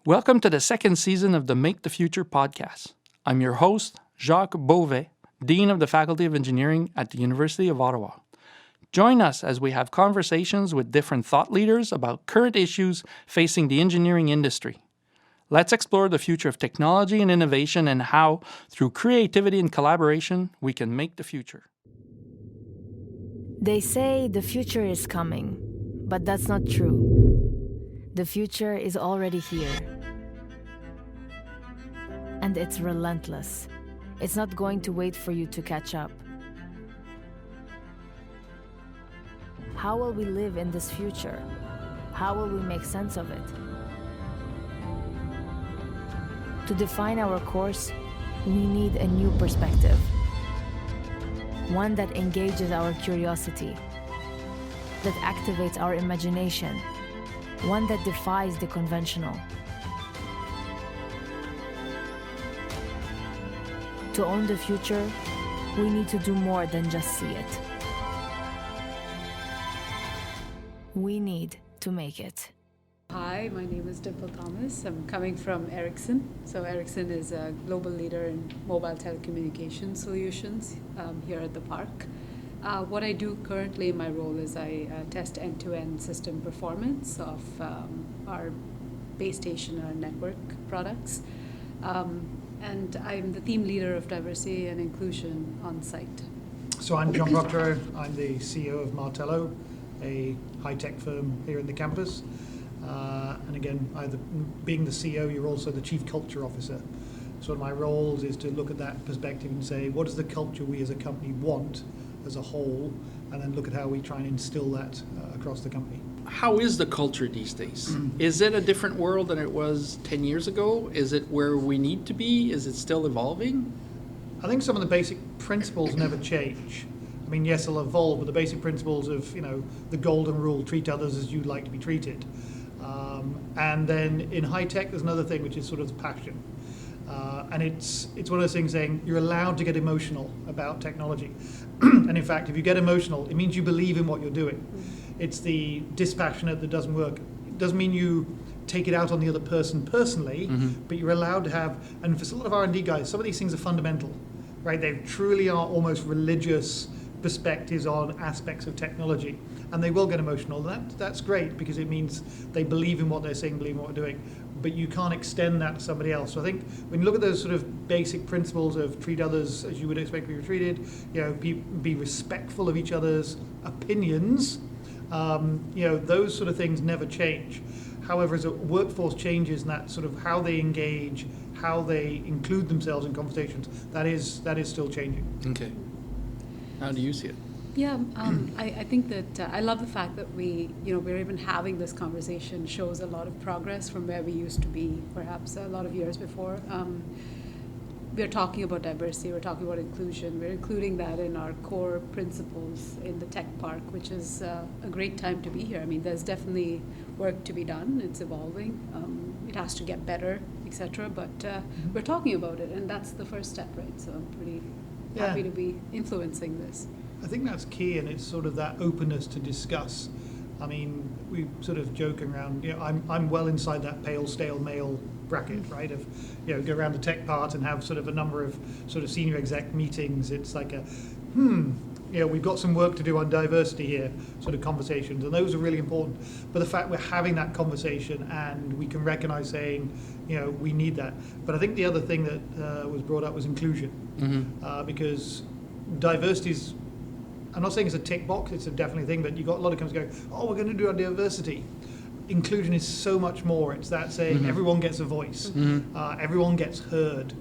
Welcome to the second season of the Make the Future podcast. I'm your host, Jacques Beauvais, Dean of the Faculty of Engineering at the University of Ottawa. Join us as we have conversations with different thought leaders about current issues facing the engineering industry. Let's explore the future of technology and innovation and how, through creativity and collaboration, we can make the future. They say the future is coming, but that's not true. The future is already here. And it's relentless. It's not going to wait for you to catch up. How will we live in this future? How will we make sense of it? To define our course, we need a new perspective. One that engages our curiosity, that activates our imagination, one that defies the conventional. To own the future, we need to do more than just see it. We need to make it. Hi, my name is Dimple Thomas. I'm coming from Ericsson. So Ericsson is a global leader in mobile telecommunication solutions here at the park. What I do currently in my role is I test end-to-end system performance of our base station and network products. And I'm the team leader of diversity and inclusion on site. So I'm John Proctor. I'm the CEO of Martello, a high-tech firm here in the campus. And again, either being the CEO, you're also the Chief Culture Officer. So one of my roles is to look at that perspective and say, what is the culture we as a company want as a whole, and then look at how we try and instill that across the company. How is the culture these days? Is it a different world than it was 10 years ago? Is it where we need to be? Is it still evolving? I think some of the basic principles never change. I mean, yes, they'll evolve, but the basic principles of, the golden rule, treat others as you'd like to be treated. And then in high tech, there's another thing, which is sort of the passion. And it's one of those things saying you're allowed to get emotional about technology. And in fact, if you get emotional, it means you believe in what you're doing. It's the dispassionate that doesn't work. It doesn't mean you take it out on the other person personally, but you're allowed to have, and for a lot of R&D guys, some of these things are fundamental, right? They truly are almost religious perspectives on aspects of technology, and they will get emotional. That's great because it means they believe in what they're saying, believe in what they're doing, but you can't extend that to somebody else. So I think when you look at those sort of basic principles of treat others as you would expect to be treated, be respectful of each other's opinions, those sort of things never change. However, as a workforce changes and that sort of how they engage, how they include themselves in conversations, that is still changing. Okay. How do you see it? Yeah, I think that I love the fact that we're even having this conversation shows a lot of progress from where we used to be, perhaps a lot of years before. We're talking about diversity, we're talking about inclusion, we're including that in our core principles in the tech park, which is a great time to be here. I mean, there's definitely work to be done, it's evolving, it has to get better, etc. But we're talking about it, and that's the first step, right? So I'm pretty happy to be influencing this. I think that's key, and it's sort of that openness to discuss. I mean, we sort of joke around, I'm well inside that pale, stale male bracket, right? Of, go around the tech part and have sort of a number of sort of senior exec meetings. It's like we've got some work to do on diversity here, sort of conversations, and those are really important. But the fact we're having that conversation and we can recognize saying, we need that. But I think the other thing that was brought up was inclusion, because diversity is, I'm not saying it's a tick box, it's a definitely thing, but you've got a lot of companies going, we're going to do our diversity. Inclusion is so much more. It's that saying everyone gets a voice, everyone gets heard.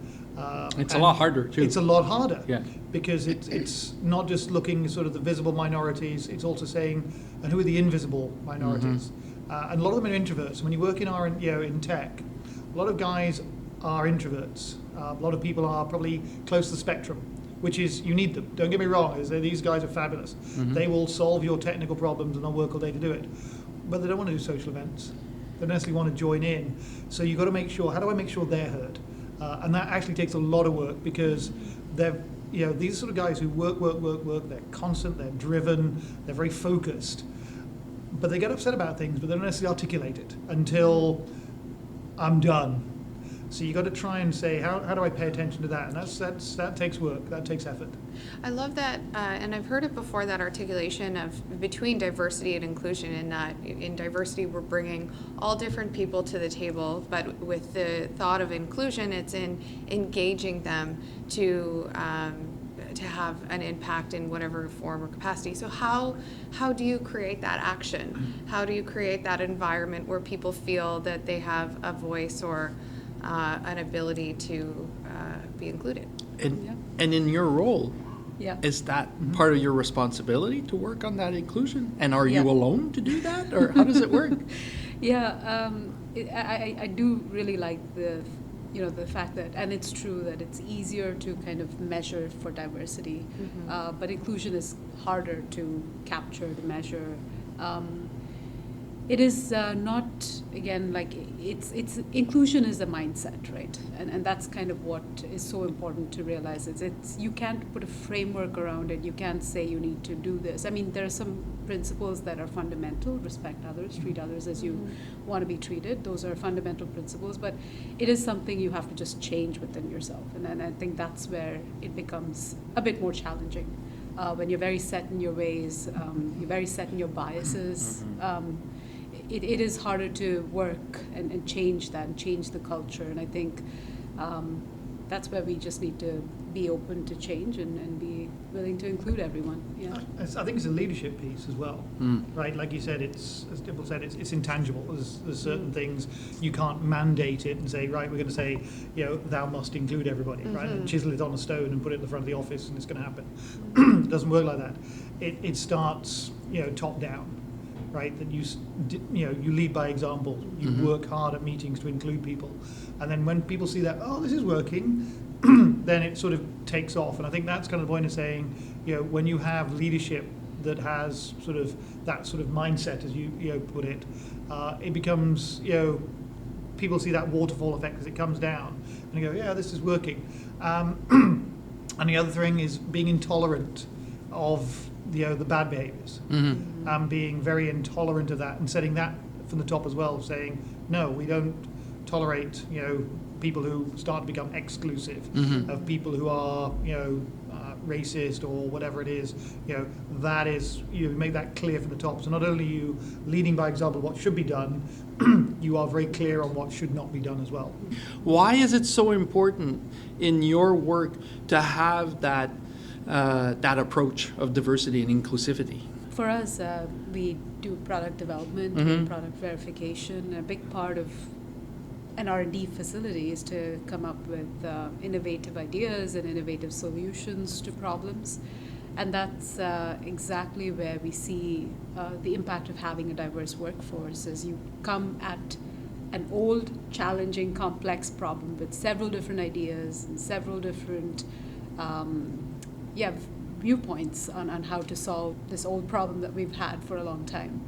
It's a lot harder too. It's a lot harder, yeah, because it's not just looking sort of the visible minorities. It's also saying, and who are the invisible minorities? And a lot of them are introverts. When you work in in tech, a lot of guys are introverts. A lot of people are probably close to the spectrum, which is, you need them. Don't get me wrong, these guys are fabulous. They will solve your technical problems and they'll work all day to do it. But they don't want to do social events. They don't necessarily want to join in. So you've got to make sure, how do I make sure they're heard? And that actually takes a lot of work, because they're, these sort of guys who work, they're constant, they're driven, they're very focused. But they get upset about things, but they don't necessarily articulate it until I'm done. So you got to try and say, how do I pay attention to that? And that takes work, that takes effort. I love that, and I've heard it before, that articulation of between diversity and inclusion, in that in diversity we're bringing all different people to the table, but with the thought of inclusion, it's in engaging them to have an impact in whatever form or capacity. So how do you create that action? How do you create that environment where people feel that they have a voice or an ability to be included? And in your role, Yeah. is that part of your responsibility to work on that inclusion? And are you Yeah. alone to do that, or how does it work? Yeah, I do really like the fact that, and it's true that it's easier to kind of measure for diversity, but inclusion is harder to capture, to measure. It is not, again, like it's inclusion is a mindset, right? And that's kind of what is so important to realize. It's you can't put a framework around it. You can't say you need to do this. I mean, there are some principles that are fundamental: respect others, treat others as you want to be treated. Those are fundamental principles, but it is something you have to just change within yourself. And I think that's where it becomes a bit more challenging. When you're very set in your ways, you're very set in your biases. It is harder to work and change that and change the culture. And I think that's where we just need to be open to change and be willing to include everyone. Yeah. I think it's a leadership piece as well, right? Like you said, it's, as Dimple said, it's intangible. There's certain things you can't mandate it and say, right, we're going to say, thou must include everybody, right? And chisel it on a stone and put it in the front of the office and it's going to happen. It doesn't work like that. It starts, top down. Right, that you lead by example. You work hard at meetings to include people, and then when people see that, this is working, then it sort of takes off. And I think that's kind of the point of saying, when you have leadership that has sort of that sort of mindset, as you put it, it becomes people see that waterfall effect as it comes down, and they go, yeah, this is working. And the other thing is being intolerant of the bad behaviors, being very intolerant of that and setting that from the top as well, saying, no, we don't tolerate, people who start to become exclusive, of people who are, racist or whatever it is. That is, you make that clear from the top. So not only are you leading by example what should be done, you are very clear on what should not be done as well. Why is it so important in your work to have that approach of diversity and inclusivity? For us, we do product development and product verification. A big part of an R&D facility is to come up with innovative ideas and innovative solutions to problems. And that's exactly where we see the impact of having a diverse workforce. As you come at an old, challenging, complex problem with several different ideas and several different viewpoints on how to solve this old problem that we've had for a long time.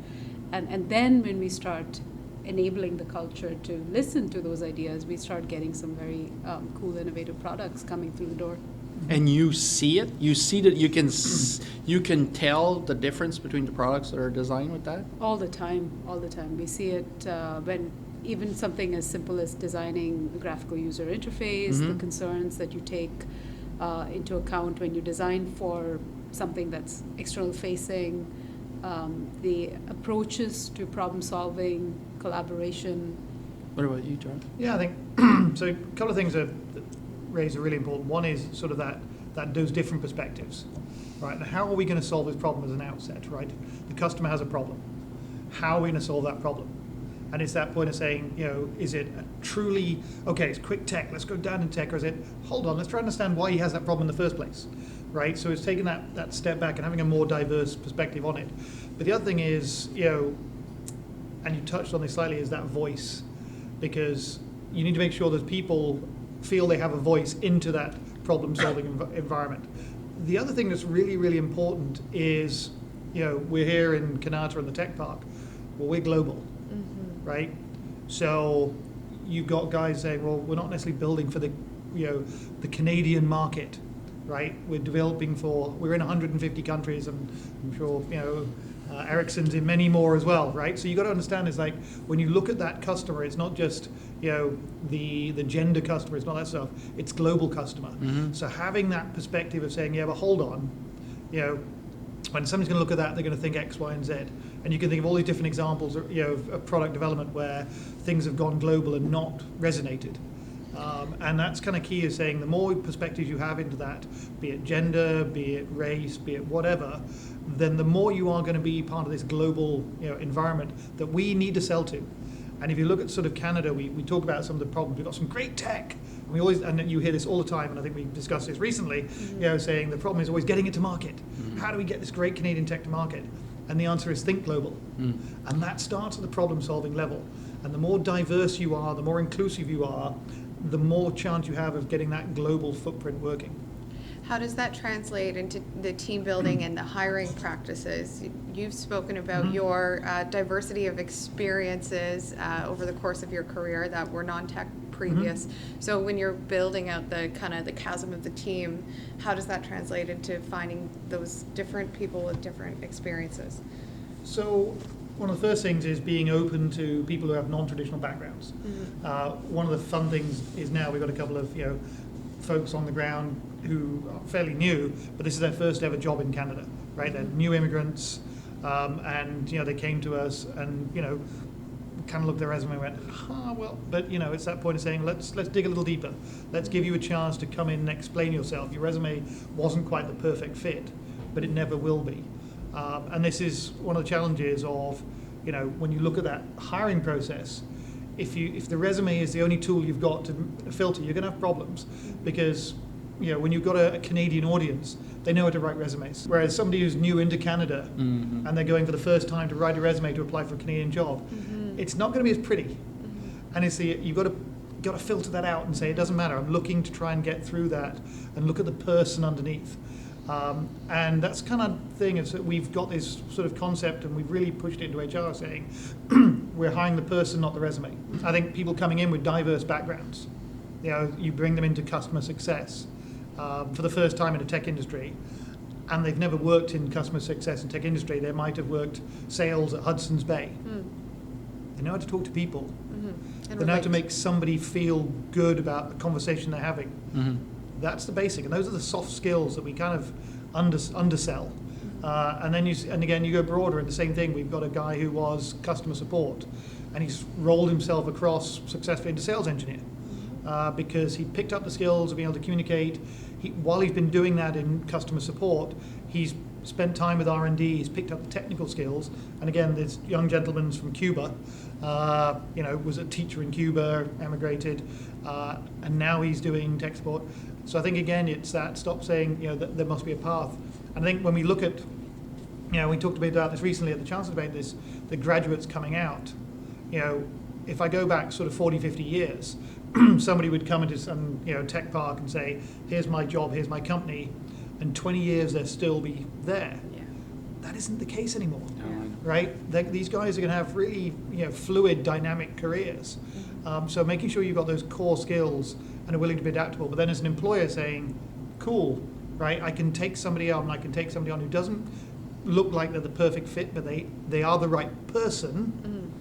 And then when we start enabling the culture to listen to those ideas, we start getting some very cool, innovative products coming through the door. And you see it? You see that you can tell the difference between the products that are designed with that? All the time. We see it when even something as simple as designing the graphical user interface, the concerns that you take into account when you design for something that's external facing, the approaches to problem solving, collaboration. What about you, John? Yeah, I think so. A couple of things that raise are really important. One is sort of that those different perspectives, right? And how are we going to solve this problem as an outset, right? The customer has a problem. How are we going to solve that problem? And it's that point of saying, is it truly, okay, it's quick tech, let's go down in tech, or is it, hold on, let's try to understand why he has that problem in the first place, right? So it's taking that step back and having a more diverse perspective on it. But the other thing is, and you touched on this slightly, is that voice, because you need to make sure that people feel they have a voice into that problem-solving environment. The other thing that's really, really important is, we're here in Kanata in the tech park. Well, we're global, right? So you've got guys saying, well, we're not necessarily building for the Canadian market, right? We're we're in 150 countries, and I'm sure, Ericsson's in many more as well, right? So you got to understand, it's like when you look at that customer, it's not just the gender customer, it's not that stuff, it's global customer. So having that perspective of saying, yeah, but hold on, when somebody's going to look at that, they're going to think X, Y, and Z. And you can think of all these different examples of product development where things have gone global and not resonated. And that's kind of key, is saying the more perspectives you have into that, be it gender, be it race, be it whatever, then the more you are going to be part of this global environment that we need to sell to. And if you look at sort of Canada, we talk about some of the problems. We've got some great tech. And you hear this all the time, and I think we discussed this recently, saying the problem is always getting it to market. How do we get this great Canadian tech to market? And the answer is think global. And that starts at the problem-solving level. And the more diverse you are, the more inclusive you are, the more chance you have of getting that global footprint working. How does that translate into the team building and the hiring practices? You've spoken about your diversity of experiences over the course of your career that were non-tech previous. So when you're building out the kind of the chasm of the team, how does that translate into finding those different people with different experiences? So one of the first things is being open to people who have non-traditional backgrounds. One of the fun things is now we've got a couple of folks on the ground who are fairly new, but this is their first ever job in Canada, right? They're new immigrants, and they came to us and kind of looked at their resume and went, but it's that point of saying let's dig a little deeper. Let's give you a chance to come in and explain yourself. Your resume wasn't quite the perfect fit, but it never will be. And this is one of the challenges of when you look at that hiring process. If the resume is the only tool you've got to filter, you're going to have problems, because when you've got a Canadian audience, they know how to write resumes. Whereas somebody who's new into Canada and they're going for the first time to write a resume to apply for a Canadian job, it's not going to be as pretty. And you've got to filter that out and say, it doesn't matter. I'm looking to try and get through that and look at the person underneath. And that's kind of thing is that we've got this sort of concept, and we've really pushed it into HR, saying we're hiring the person, not the resume. I think people coming in with diverse backgrounds, you bring them into customer success for the first time in a tech industry, and they've never worked in customer success and tech industry. They might have worked sales at Hudson's Bay. They know how to talk to people. They know how to make somebody feel good about the conversation they're having. That's the basic, and those are the soft skills that we kind of undersell. And then again you go broader, and the same thing. We've got a guy who was customer support, and he's rolled himself across successfully into sales engineer because he picked up the skills of being able to communicate. While he's been doing that in customer support, he's spent time with R&D. He's picked up the technical skills. And again, this young gentleman's from Cuba. Was a teacher in Cuba, emigrated, and now he's doing tech support. So I think again, it's that stop saying that there must be a path. And I think when we look at, we talked a bit about this recently at the Chancellor's debate, the graduates coming out. If I go back sort of 40, 50 years, somebody would come into some tech park and say, here's my job, here's my company, and 20 years they'll still be there. That isn't the case anymore. Right? These guys are going to have really fluid, dynamic careers. So making sure you've got those core skills and are willing to be adaptable. But then as an employer saying, cool, right, I can take somebody on, and I can take somebody on who doesn't look like they're the perfect fit, but they are the right person.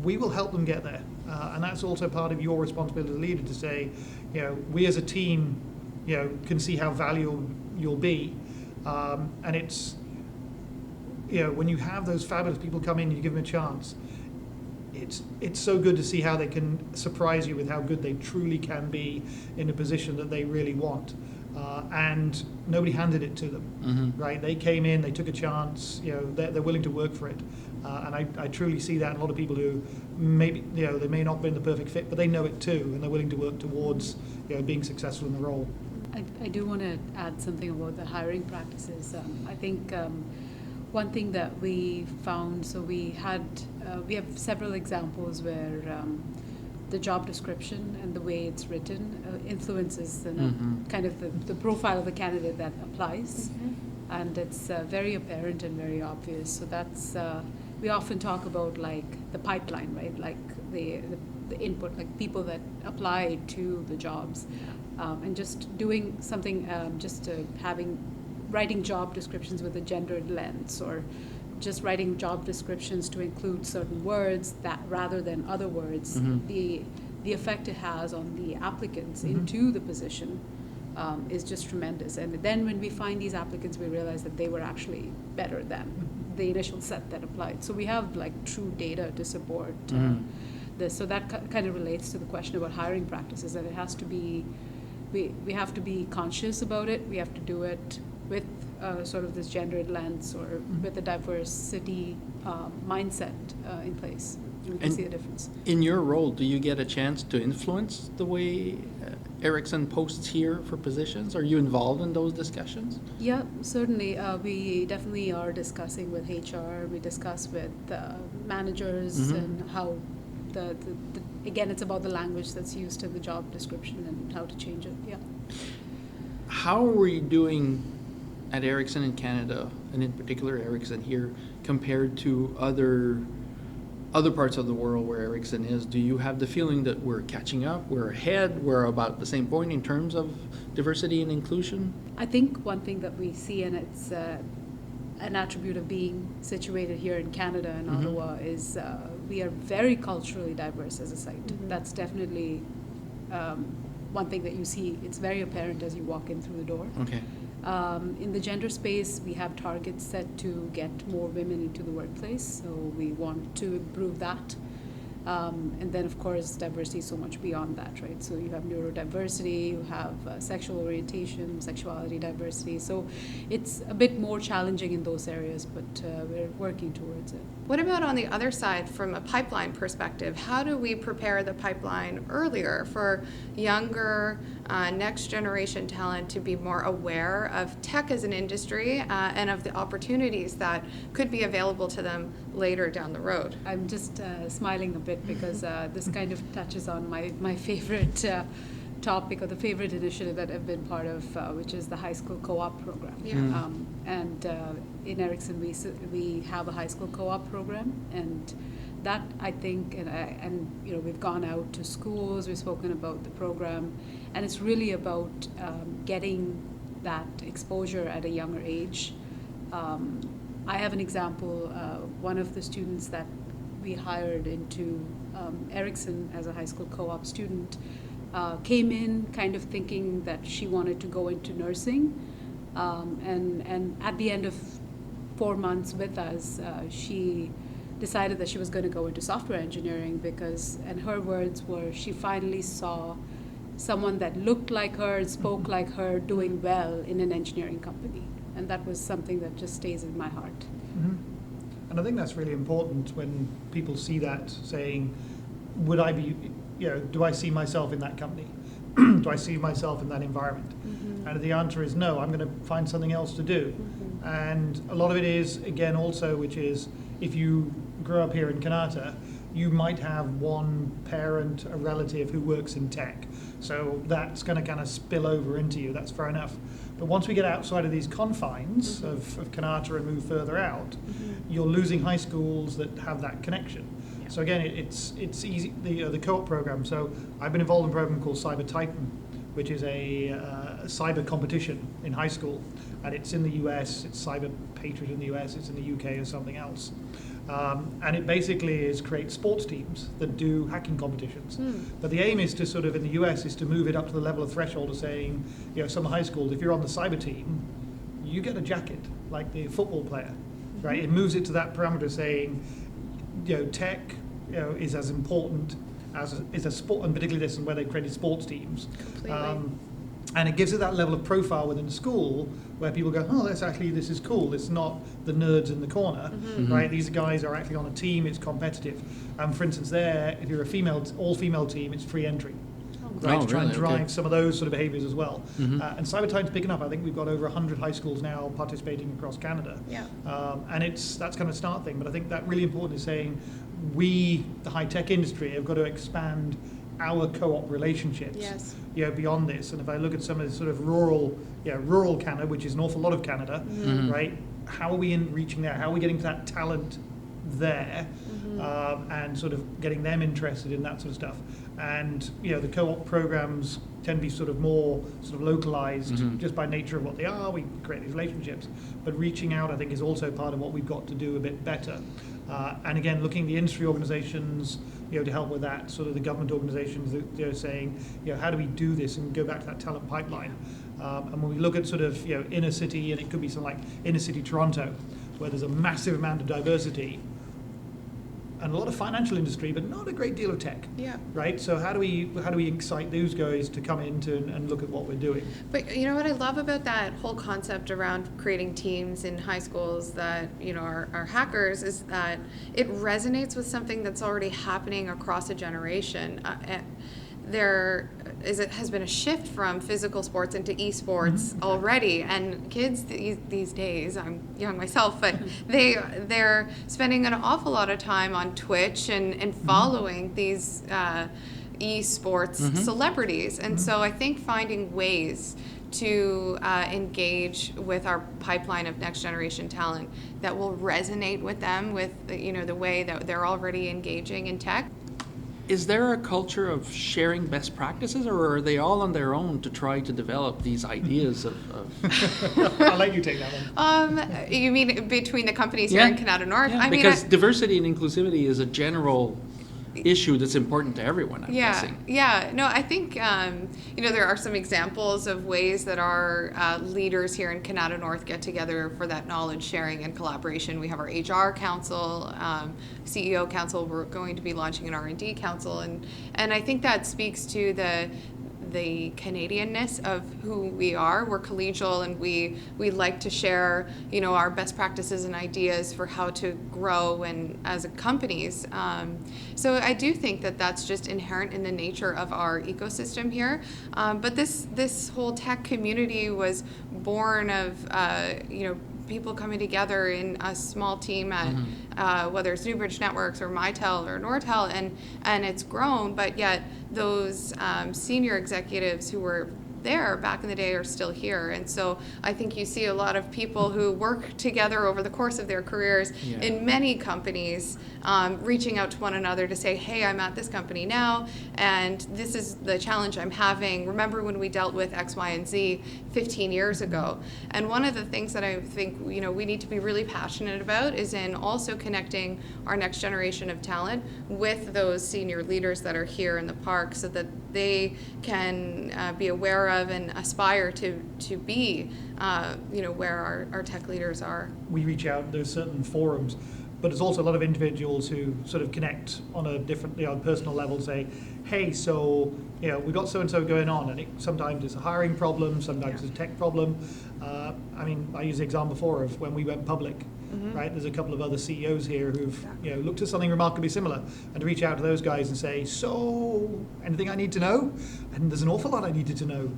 We will help them get there. And that's also part of your responsibility as a leader to say, we as a team, can see how valuable you'll be. And it's, when you have those fabulous people come in, you give them a chance. It's so good to see how they can surprise you with how good they truly can be in a position that they really want. And nobody handed it to them, right? They came in, they took a chance, they're willing to work for it. And I truly see that in a lot of people who maybe, they may not be in the perfect fit, but they know it too, and they're willing to work towards, being successful in the role. I do want to add something about the hiring practices. I think one thing that we found, so we have several examples where the job description and the way it's written influences kind of the profile of the candidate that applies, and it's very apparent and very obvious. So that's we often talk about like the pipeline, right? Like the input, like people that apply to the jobs, and just doing something, writing job descriptions with a gendered lens, or just writing job descriptions to include certain words that rather than other words. the effect it has on the applicants Mm-hmm. into the position is just tremendous. And then when we find these applicants, we realize that they were actually better than the initial set that applied. So we have like true data to support this. So that kind of relates to the question about hiring practices, that it has to be, we have to be conscious about it. We have to do it with sort of this gendered lens or with a diversity mindset in place. And we can And see the difference. In your role, do you get a chance to influence the way Ericsson posts here for positions? Are you involved in those discussions? Yeah, certainly. We definitely are discussing with HR. We discuss with managers and how the again, it's about the language that's used in the job description and how to change it. Yeah. How are we doing at Ericsson in Canada, and in particular Ericsson here, compared to other parts of the world where Ericsson is? Do you have the feeling that we're catching up, we're ahead, we're about the same point in terms of diversity and inclusion? I think one thing that we see, and it's an attribute of being situated here in Canada and Ottawa, is we are very culturally diverse as a site. That's definitely one thing that you see. It's very apparent as you walk in through the door. Okay. In the gender space, we have targets set to get more women into the workplace, so we want to improve that. And then, of course, diversity is so much beyond that, right? So you have neurodiversity, you have sexual orientation, sexuality diversity. So it's a bit more challenging in those areas, but we're working towards it. What about on the other side, from a pipeline perspective? How do we prepare the pipeline earlier for younger, next generation talent to be more aware of tech as an industry and of the opportunities that could be available to them later down the road? I'm just smiling a bit because this kind of touches on my favorite topic, or the favorite initiative that I've been part of, which is the high school co-op program. Yeah. And in Ericsson, we have a high school co-op program, and that, I think, and you know, we've gone out to schools, we've spoken about the program, and it's really about getting that exposure at a younger age. I have an example. One of the students that we hired into Ericsson as a high school co-op student came in kind of thinking that she wanted to go into nursing, and at the end of 4 months with us, she decided that she was going to go into software engineering because, and her words were, she finally saw someone that looked like her and spoke like her doing well in an engineering company. And that was something that just stays in my heart. Mm-hmm. And I think that's really important when people see that, saying, would I be, you know, do I see myself in that company? Do I see myself in that environment? Mm-hmm. And the answer is no, I'm going to find something else to do. Mm-hmm. And a lot of it is, again, also, which is, if you grew up here in Kanata, you might have one parent, a relative who works in tech. So that's going to kind of spill over into you. That's fair enough. But once we get outside of these confines of Kanata and move further out, you're losing high schools that have that connection. Yeah. So again, it's easy, the co-op program. So I've been involved in a program called Cyber Titan, which is a cyber competition in high school. And it's in the US, it's Cyber Patriot in the US, it's in the UK or something else. And it basically is create sports teams that do hacking competitions. But the aim is to sort of, in the US, is to move it up to the level of threshold of saying, you know, some high schools, if you're on the cyber team, you get a jacket, like the football player, right? It moves it to that parameter saying, you know, tech, you know, is as important as is a sport, and particularly this, and where they created sports teams. And it gives it that level of profile within the school where people go, oh, this is cool. It's not the nerds in the corner, right? These guys are actually on a team. It's competitive. For instance, there, if you're a all-female team, it's free entry, right? To try and drive some of those sort of behaviours as well. And Cyber Titan's picking up. I think we've got over 100 high schools now participating across Canada. Yeah. And that's kind of a start thing. But I think that really important is saying we, the high-tech industry, have got to expand our co-op relationships, you know, beyond this. And if I look at some of the sort of rural Canada, which is an awful lot of Canada, right? How are we reaching there? How are we getting to that talent there, and sort of getting them interested in that sort of stuff? And you know, the co-op programs tend to be sort of more sort of localized just by nature of what they are. We create these relationships, but reaching out, I think, is also part of what we've got to do a bit better. And again, looking at the industry organizations, to help with that. Sort of the government organisations that are saying, how do we do this and go back to that talent pipeline? And when we look at sort of inner city, and it could be something like inner city Toronto, where there's a massive amount of diversity and a lot of financial industry, but not a great deal of tech. Yeah. Right. So how do we excite those guys to come into and look at what we're doing? But you know what I love about that whole concept around creating teams in high schools that are hackers is that it resonates with something that's already happening across a generation. It has been a shift from physical sports into esports already, and kids these days, I'm young myself, but they're spending an awful lot of time on Twitch and following these esports celebrities, and so I think finding ways to engage with our pipeline of next generation talent that will resonate with them with the way that they're already engaging in tech. Is there a culture of sharing best practices, or are they all on their own to try to develop these ideas of... I'll let you take that one. You mean between the companies here in Kanata North? Yeah, because diversity and inclusivity is a general issue that's important to everyone, I'm guessing. Yeah. No, I think, there are some examples of ways that our leaders here in Kanata North get together for that knowledge sharing and collaboration. We have our HR council, CEO council. We're going to be launching an R&D council. And I think that speaks to the Canadianness of who we are. We're collegial, and we like to share, our best practices and ideas for how to grow and as companies. So I do think that that's just inherent in the nature of our ecosystem here. But this whole tech community was born of, people coming together in a small team at whether it's Newbridge Networks or Martello or Nortel, and it's grown, but yet those senior executives who were there back in the day are still here. And so I think you see a lot of people who work together over the course of their careers in many companies reaching out to one another to say, hey, I'm at this company now, and this is the challenge I'm having. Remember when we dealt with X, Y, and Z 15 years ago? And one of the things that I think we need to be really passionate about is in also connecting our next generation of talent with those senior leaders that are here in the park, so that they can be aware of and aspire to be where our tech leaders are. We reach out, there's certain forums, but there's also a lot of individuals who sort of connect on a different personal level, say, hey, so we've got so-and-so going on, and sometimes it's a hiring problem, sometimes it's a tech problem. I used the example before of when we went public. Right, there's a couple of other CEOs here who've looked at something remarkably similar, and to reach out to those guys and say, so anything I need to know? And there's an awful lot I needed to know,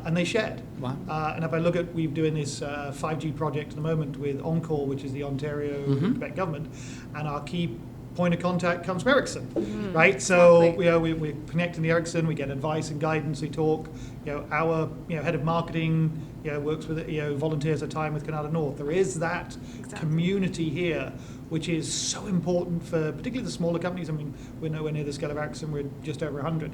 and they shared. Wow. And if I look at, we're doing this 5G project at the moment with Encore, which is the Ontario Quebec government, and our key point of contact comes from Ericsson, right? So we're connecting the Ericsson, we get advice and guidance, we talk. Our head of marketing works with volunteers at time with Kanata North. There is that community here, which is so important for particularly the smaller companies. I mean, we're nowhere near the scale of Ericsson, we're just over 100.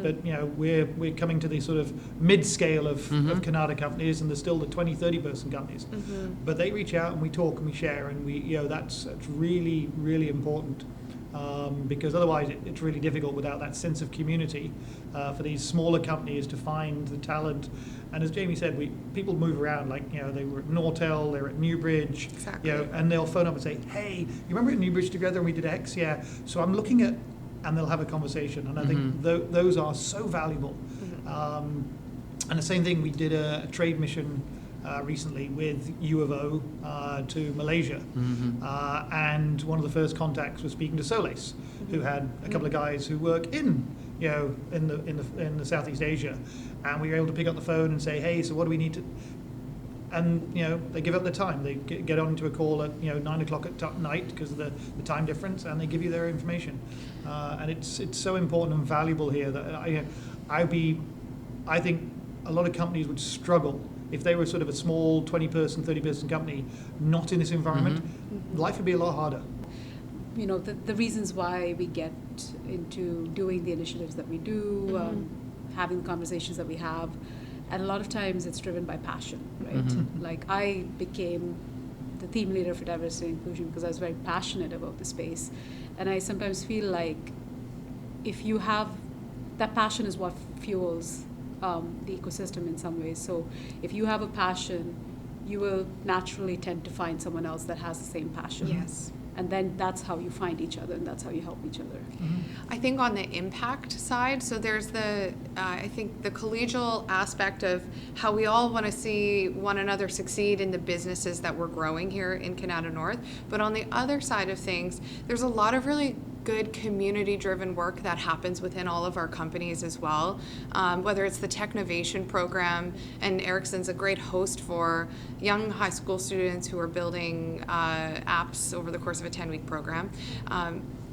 But we're coming to the sort of mid-scale of Kanata companies, and there's still the 20, 30 person companies. But they reach out and we talk and we share, and we that's really, really important. Because otherwise it's really difficult without that sense of community for these smaller companies to find the talent. And as Jamie said, people move around, like they were at Nortel, they're at Newbridge, and they'll phone up and say, hey, you remember at Newbridge together and we did X? Yeah, so I'm looking at, and they'll have a conversation, and I think those are so valuable. And the same thing, we did a trade mission recently with uOttawa to Malaysia, and one of the first contacts was speaking to Solace, who had a couple of guys who work in the Southeast Asia, and we were able to pick up the phone and say, hey, so what do we need to? And they give up their time. They get onto a call at 9 o'clock at night because of the time difference, and they give you their information, and it's so important and valuable here that I think a lot of companies would struggle if they were sort of a small 20-person, 30-person company, not in this environment. Life would be a lot harder. The reasons why we get into doing the initiatives that we do, having the conversations that we have, and a lot of times it's driven by passion, right? Like I became the team leader for diversity and inclusion because I was very passionate about the space, and I sometimes feel like if you have, that passion is what fuels the ecosystem in some ways. So if you have a passion, you will naturally tend to find someone else that has the same passion. Yes. And then that's how you find each other, and that's how you help each other. I think on the impact side, so there's I think the collegial aspect of how we all want to see one another succeed in the businesses that we're growing here in Kanata North. But on the other side of things, there's a lot of really good community-driven work that happens within all of our companies as well. Whether it's the Technovation program, and Ericsson's a great host for young high school students who are building apps over the course of a 10-week program.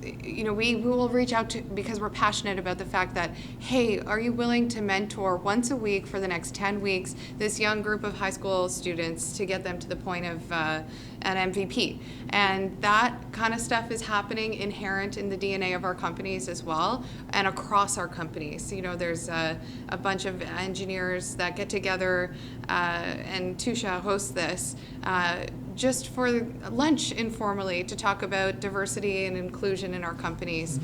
We will reach out to, because we're passionate about the fact that, hey, are you willing to mentor once a week for the next 10 weeks this young group of high school students to get them to the point of an MVP? And that kind of stuff is happening inherent in the DNA of our companies as well, and across our companies. There's a bunch of engineers that get together, and Tusha hosts this, just for lunch informally to talk about diversity and inclusion in our companies.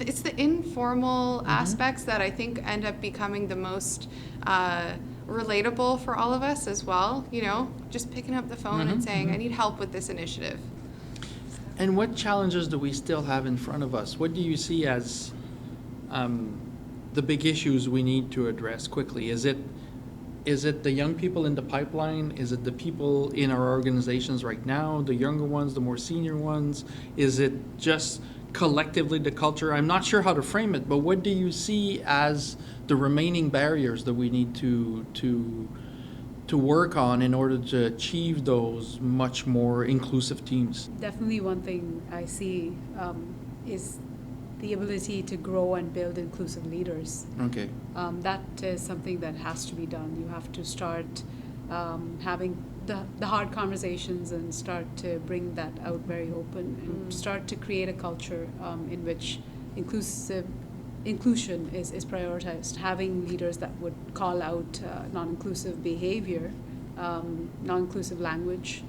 It's the informal aspects that I think end up becoming the most relatable for all of us as well. Just picking up the phone and saying, I need help with this initiative. And what challenges do we still have in front of us? What do you see as the big issues we need to address quickly? Is it the young people in the pipeline? Is it the people in our organizations right now, the younger ones, the more senior ones? Is it just collectively the culture? I'm not sure how to frame it, but what do you see as the remaining barriers that we need to work on in order to achieve those much more inclusive teams? Definitely one thing I see is the ability to grow and build inclusive leaders. Okay. That is something that has to be done. You have to start having the hard conversations and start to bring that out very open and start to create a culture in which inclusion is prioritized. Having leaders that would call out non-inclusive behavior, non-inclusive language,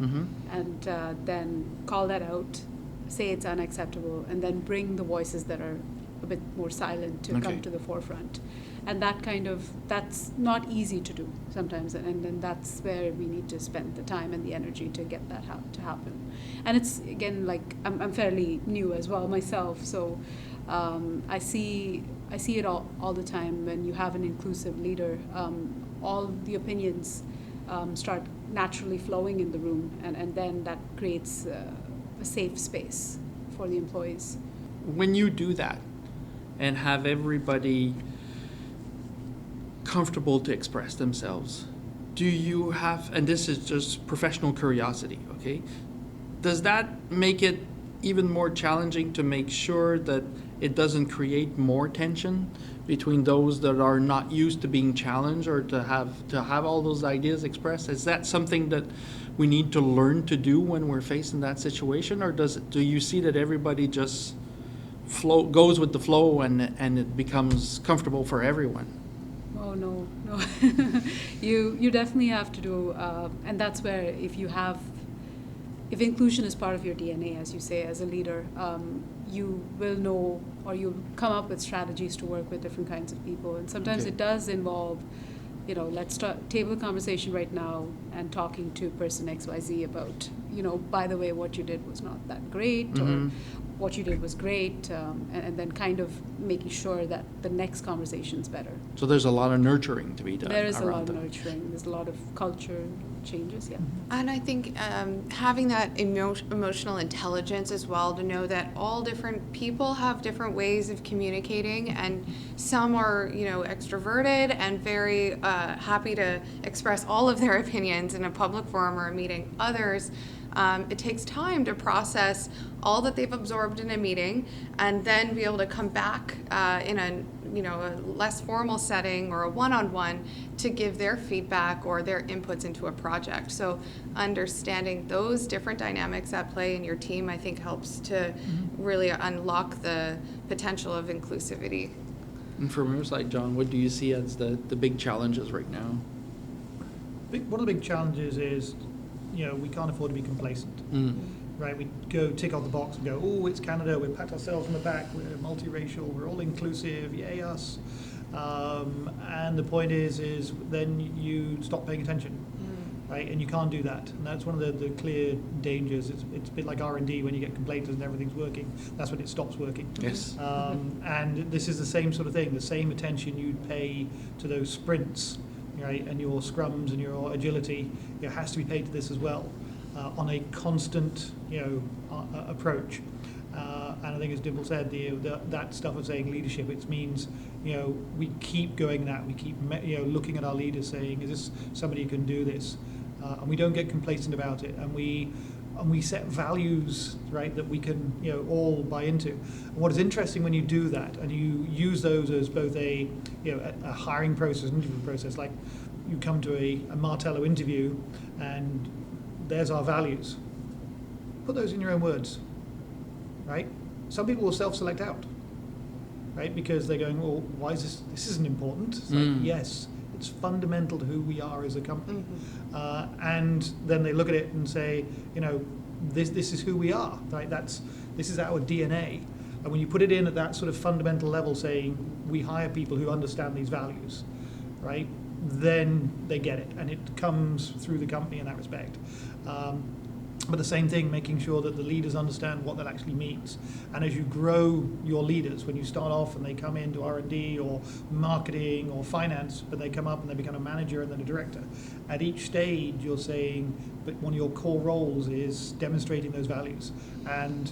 and then call that out, say it's unacceptable, and then bring the voices that are a bit more silent to come to the forefront. And that's not easy to do sometimes, and then that's where we need to spend the time and the energy to get that to happen. And it's, again, like, I'm fairly new as well myself, so I see it all the time. When you have an inclusive leader, all the opinions start naturally flowing in the room, and then that creates a safe space for the employees. When you do that and have everybody comfortable to express themselves, do you have, and this is just professional curiosity, okay, does that make it even more challenging to make sure that it doesn't create more tension between those that are not used to being challenged or to have all those ideas expressed? Is that something that we need to learn to do when we're facing that situation, or do you see that everybody just goes with the flow and it becomes comfortable for everyone? Oh, no. You definitely have to do, and that's where if inclusion is part of your DNA, as you say, as a leader, you will know, or you'll come up with strategies to work with different kinds of people. And sometimes it does involve, let's table a conversation right now and talking to person XYZ about, by the way, what you did was not that great, or what you did was great, and then kind of making sure that the next conversation's better. So there's a lot of nurturing to be done. There is a lot of nurturing. There's a lot of culture changes, yeah. And I think having that emotional intelligence as well, to know that all different people have different ways of communicating, and some are, extroverted and very happy to express all of their opinions in a public forum or a meeting. Others, it takes time to process all that they've absorbed in a meeting, and then be able to come back in a less formal setting or a one-on-one to give their feedback or their inputs into a project. So understanding those different dynamics at play in your team, I think, helps to really unlock the potential of inclusivity. And from your side, John, what do you see as the big challenges right now? One of the big challenges is, we can't afford to be complacent. right? We go tick off the box and go, oh, it's Canada, we pat ourselves on the back, we're multiracial, we're all inclusive, yay us. And the point is then you stop paying attention, right? And you can't do that. And that's one of the clear dangers. It's a bit like R&D when you get complaints and everything's working. That's when it stops working. Yes. And this is the same sort of thing, the same attention you'd pay to those sprints, right? And your scrums and your agility, it has to be paid to this as well, on a constant, approach. And I think, as Dimple said, that stuff of saying leadership, it means, we keep going that, we keep, looking at our leaders saying, is this somebody who can do this? And we don't get complacent about it, and we set values, right, that we can, all buy into. And what is interesting when you do that, and you use those as both a hiring process, an interview process, like you come to a Martello interview, and there's our values. Put those in your own words, right? Some people will self-select out, right? Because they're going, well, why is this? This isn't important. It's like, yes, it's fundamental to who we are as a company. And then they look at it and say, this is who we are, right? This is our DNA. And when you put it in at that sort of fundamental level, saying we hire people who understand these values, right? Then they get it, and it comes through the company in that respect. But the same thing, making sure that the leaders understand what that actually means. And as you grow your leaders, when you start off and they come into R&D or marketing or finance, but they come up and they become a manager and then a director, at each stage you're saying, but one of your core roles is demonstrating those values. And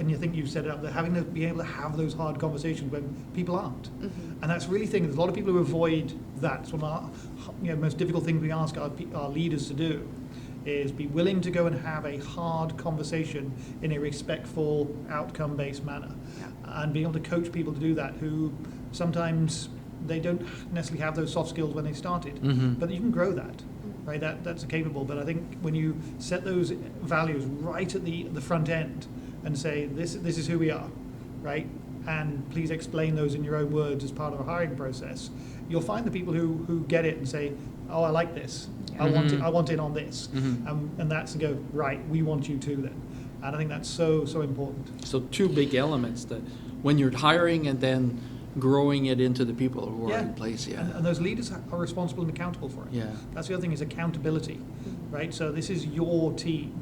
you think you've set it up, that having to be able to have those hard conversations when people aren't. And that's really the thing. There's a lot of people who avoid that. It's one of the most difficult things we ask our leaders to do, is be willing to go and have a hard conversation in a respectful, outcome-based manner. And being able to coach people to do that, who sometimes they don't necessarily have those soft skills when they started, but you can grow that, right? That's capable. But I think when you set those values right at the front end and say, this is who we are, right? And please explain those in your own words as part of a hiring process, you'll find the people who get it and say, oh, I like this. I want in on this. And that's and go, right, we want you too then. And I think that's so important. So two big elements, that when you're hiring and then growing it into the people who are in place. And those leaders are responsible and accountable for it. That's the other thing, is accountability, right? So this is your team.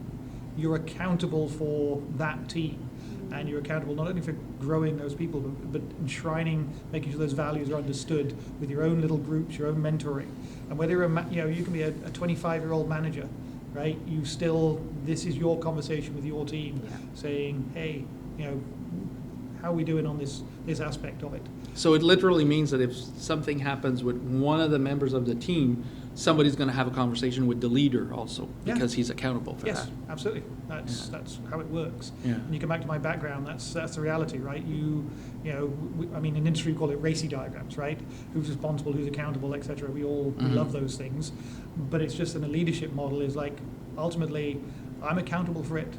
You're accountable for that team. And you're accountable not only for growing those people, but enshrining, making sure those values are understood with your own little groups, your own mentoring. And whether you can be a 25-year-old manager, right? This is your conversation with your team, saying, hey, how are we doing on this aspect of it? So it literally means that if something happens with one of the members of the team, somebody's going to have a conversation with the leader also, because he's accountable for that. Yes, absolutely. That's how it works. Yeah. And you come back to my background, that's the reality, right? In industry we call it RACI diagrams, right? Who's responsible, who's accountable, etc. We love those things. But it's just in a leadership model is like, ultimately, I'm accountable for it,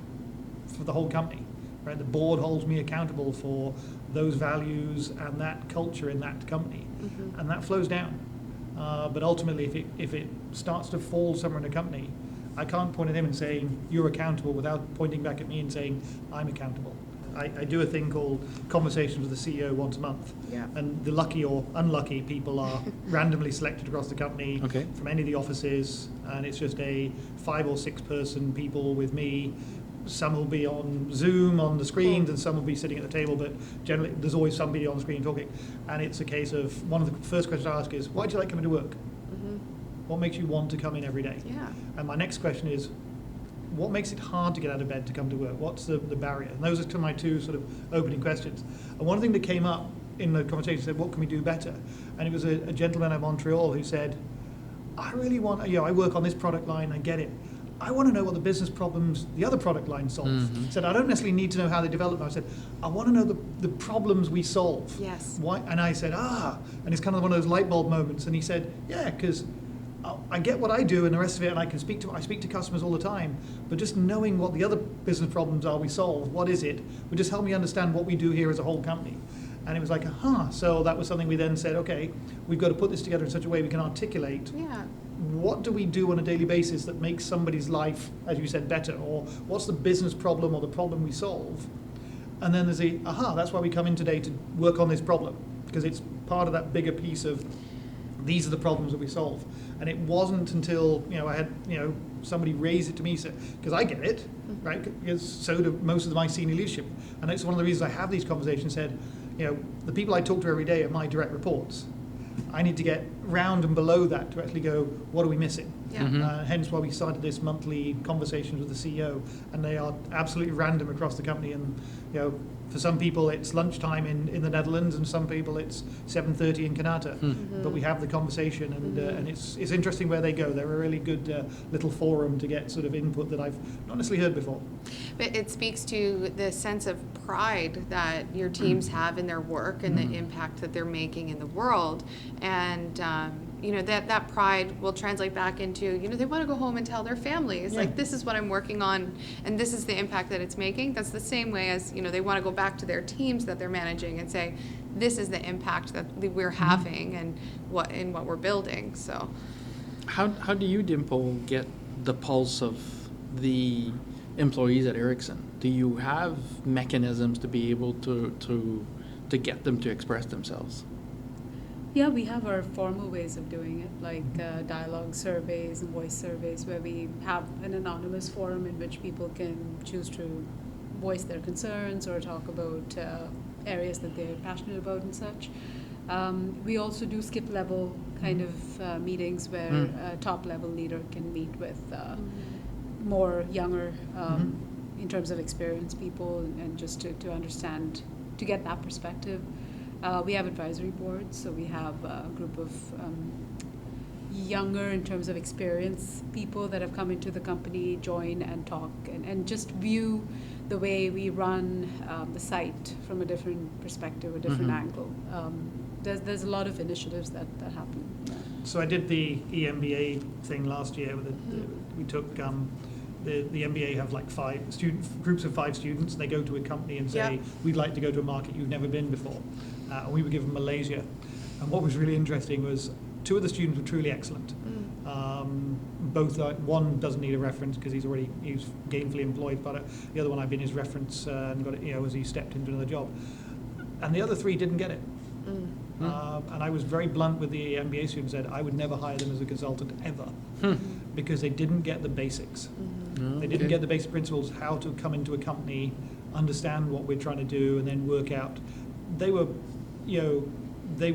for the whole company, right? The board holds me accountable for those values and that culture in that company. And that flows down. But ultimately, if it starts to fall somewhere in a company, I can't point at him and saying, you're accountable, without pointing back at me and saying, I'm accountable. I do a thing called Conversations with the CEO once a month. And the lucky or unlucky people are randomly selected across the company from any of the offices. And it's just a 5 or 6 person people with me. Some will be on Zoom on the screens, and some will be sitting at the table, but generally there's always somebody on the screen talking. And it's a case of, one of the first questions I ask is, why do you like coming to work? What makes you want to come in every day? And my next question is, what makes it hard to get out of bed to come to work? What's the barrier? And those are my 2 sort of opening questions. And one thing that came up in the conversation said, what can we do better? And it was a gentleman at Montreal who said, I really want, I work on this product line, I get it. I want to know what the business problems the other product lines solve. Said, I don't necessarily need to know how they develop them. I said, I want to know the problems we solve. Why? And I said, and it's kind of one of those light bulb moments. And he said, yeah, because I get what I do and the rest of it, and I speak to customers all the time, but just knowing what the other business problems are we solve, what is it, would just help me understand what we do here as a whole company. And it was like, aha. So that was something we then said, okay, we've got to put this together in such a way we can articulate what do we do on a daily basis that makes somebody's life, as you said, better, or what's the business problem or the problem we solve. And then there's that's why we come in today to work on this problem, because it's part of that bigger piece of these are the problems that we solve. And it wasn't until, I had, somebody raise it to me, because I get it, right? Because so do most of my senior leadership. And it's one of the reasons I have these conversations, said, the people I talk to every day are my direct reports. I need to get round and below that to actually go, what are we missing? Yeah. Hence why we started this monthly conversations with the CEO, and they are absolutely random across the company. And for some people it's lunchtime in the Netherlands, and some people it's 7:30 in Kanata. But we have the conversation, and it's interesting where they go. They're a really good little forum to get sort of input that I've not necessarily heard before. But it speaks to the sense of pride that your teams have in their work and the impact that they're making in the world. And that pride will translate back into, they want to go home and tell their families, like, this is what I'm working on, and this is the impact that it's making. That's the same way as, they want to go back to their teams that they're managing and say, this is the impact that we're having and what we're building. So How do you, Dimple, get the pulse of the employees at Ericsson? Do you have mechanisms to be able to get them to express themselves? Yeah, we have our formal ways of doing it, like dialogue surveys and voice surveys, where we have an anonymous forum in which people can choose to voice their concerns or talk about areas that they're passionate about and such. We also do skip level kind of meetings where a top level leader can meet with more younger, in terms of experienced people, and just to understand, to get that perspective. We have advisory boards, so we have a group of younger in terms of experience people that have come into the company, join and talk, and just view the way we run the site from a different perspective, a different angle. There's a lot of initiatives that happen. So I did the EMBA thing last year. We took the MBA have like groups of 5 students, and they go to a company and say, we'd like to go to a market you've never been before. And we were given Malaysia. And what was really interesting was 2 of the students were truly excellent. Both, one doesn't need a reference because he's gainfully employed, but the other one I've been his reference and got it, as he stepped into another job. And the other 3 didn't get it. And I was very blunt with the MBA students, said I would never hire them as a consultant ever, because they didn't get the basics. They didn't get the basic principles, how to come into a company, understand what we're trying to do, and then work out. They were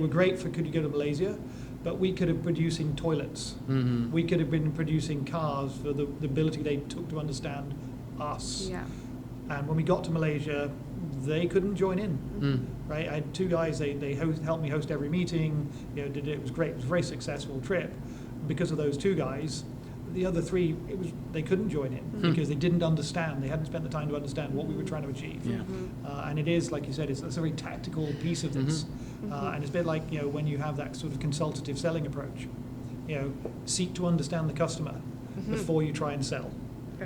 great for could you go to Malaysia, but we could have been producing toilets. We could have been producing cars for the ability they took to understand us. Yeah. And when we got to Malaysia, they couldn't join in. Right? I had 2 guys. They helped me host every meeting. It was great. It was a very successful trip. Because of those 2 guys, the other 3 they couldn't join in because they didn't understand. They hadn't spent the time to understand what we were trying to achieve. And it is, like you said, it's a very tactical piece of this. And it's a bit like when you have that sort of consultative selling approach. Seek to understand the customer before you try and sell.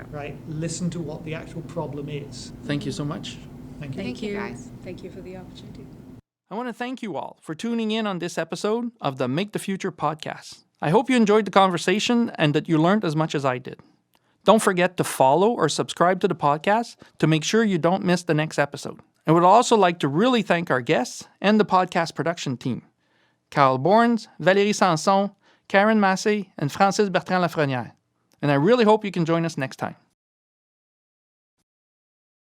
Right? Listen to what the actual problem is. Thank you so much. Thank you. Thank you, guys. Thank you for the opportunity. I want to thank you all for tuning in on this episode of the Make the Future podcast. I hope you enjoyed the conversation and that you learned as much as I did. Don't forget to follow or subscribe to the podcast to make sure you don't miss the next episode. I would also like to really thank our guests and the podcast production team. Carl Borns, Valérie Sanson, Karen Massé, and Francis Bertrand Lafrenière. And I really hope you can join us next time.